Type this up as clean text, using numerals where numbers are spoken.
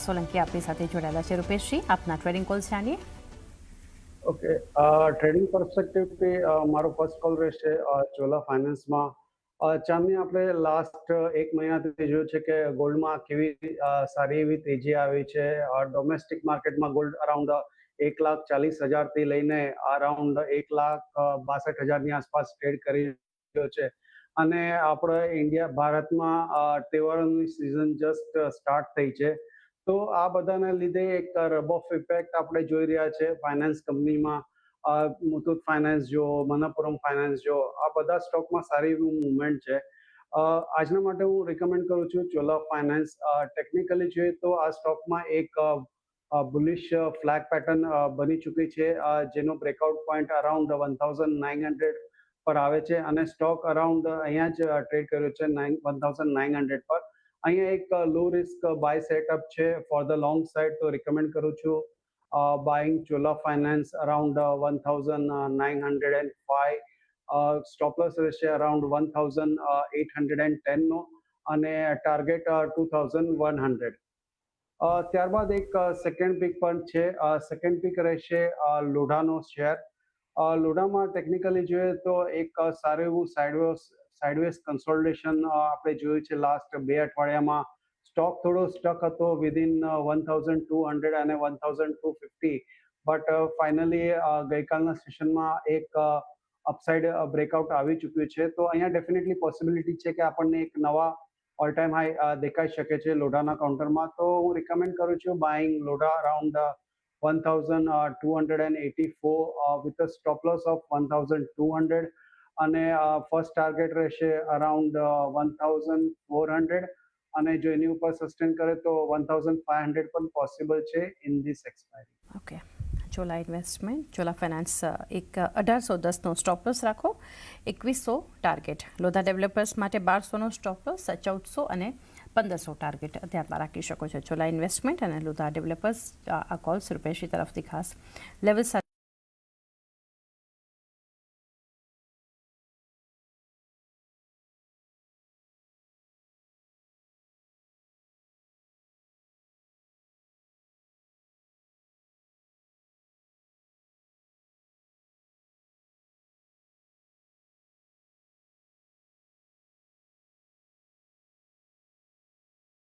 સોલંકી આપણી સાથે જોડાયેલા છે। રૂપેશજી, આપના ટ્રેડિંગ કોલ્સ જાણીએ। ઓકે, ટ્રેડિંગ પર્સપેક્ટિવથી મારો ફર્સ્ટ કોલ રહેશે ચોલા ફાઇનાન્સમાં। ચાંદની આપણે લાસ્ટ એક મહિનાથી જોયું છે કે ગોલ્ડમાં કેવી સારી એવી તેજી આવી છે। ડોમેસ્ટિક માર્કેટમાં ગોલ્ડ અરાઉન્ડ 1,40,000થી લઈને અરાઉન્ડ 1,62,000ની આસપાસ ટ્રેડ કરી રહ્યો છે। અને આપણે ભારતમાં તહેવારોની સિઝન જસ્ટ સ્ટાર્ટ થઈ છે, તો આ બધાના લીધે એક રબ ઓફ ઇફેક્ટ આપણે જોઈ રહ્યા છે ફાઇનાન્સ કંપનીમાં। મુથુટ ફાઇનાન્સ જો, મનપ્પુરમ ફાઇનાન્સ જો, આ બધા સ્ટોકમાં સારી એવી મુવમેન્ટ છે। આજના માટે હું રિકમેન્ડ કરું છું ચોલા ફાઇનાન્સ। ટેકનિકલી જોઈએ તો આ સ્ટોકમાં એક બુલિશ ફ્લેગ પેટર્ન બની ચૂકી છે, જેનો બ્રેકઆઉટ પોઈન્ટ અરાઉન્ડ 1,900 પર આવે છે અને સ્ટોક અરાઉન્ડ અહીંયા જ ટ્રેડ કર્યો છે 1,900 પર। અહીંયા એક લો રિસ્ક બાય સેટઅપ છે ફોર ધ લોંગ સાઇડ, તો રિકમેન્ડ કરું છું buying Chola finance around 1,905। Stop loss રહેશે અરાઉન્ડ 1,810નો અને ટાર્ગેટ 2,100। ત્યારબાદ એક સેકન્ડ પિક પણ છે। સેકન્ડ પિક રહેશે લોઢાનો શેર। લોઢામાં ટેકનિકલી જોઈએ તો એક સારું એવું સાઇડવેઝ કન્સોલિડેશન આપણે જોયું છે લાસ્ટ 2 અઠવાડિયામાં। સ્ટોક થોડો સ્ટક હતો વિધિન 1,200 અને 1,250, બટ ફાઇનલી ગઈકાલના સેશનમાં એક અપસાઇડ બ્રેકઆઉટ આવી ચૂક્યું છે, તો અહીંયા ડેફિનેટલી પોસિબિલિટી છે કે આપણને એક નવા ઓલ ટાઈમ હાઈ દેખાઈ શકે છે લોઢાના કાઉન્ટરમાં। તો હું રિકમેન્ડ કરું છું buying Lodha around 1,284 with a stop loss of 1,200 અને ફર્સ્ટ ટાર્ગેટ રહેશે અરાઉન્ડ 1,400 અને જો એની ઉપર સસ્ટેન કરે તો 1,500 પણ પોસિબલ છે in this expiry. Okay, Chola investment, Chola finance એક 1,810નો સ્ટોપ લોસ રાખો, 2,100 ટાર્ગેટ। લોધા ડેવલપર્સ માટે 1,200નો સ્ટોપ લોસ, 1,400 અને 1,500 ટાર્ગેટ ધ્યાનમાં રાખી શકો છો। ચોલા ઇન્વેસ્ટમેન્ટ અને લોધા ડેવલપર્સ આ કોલ્સ રૂપેશજી તરફથી ખાસ લેવલ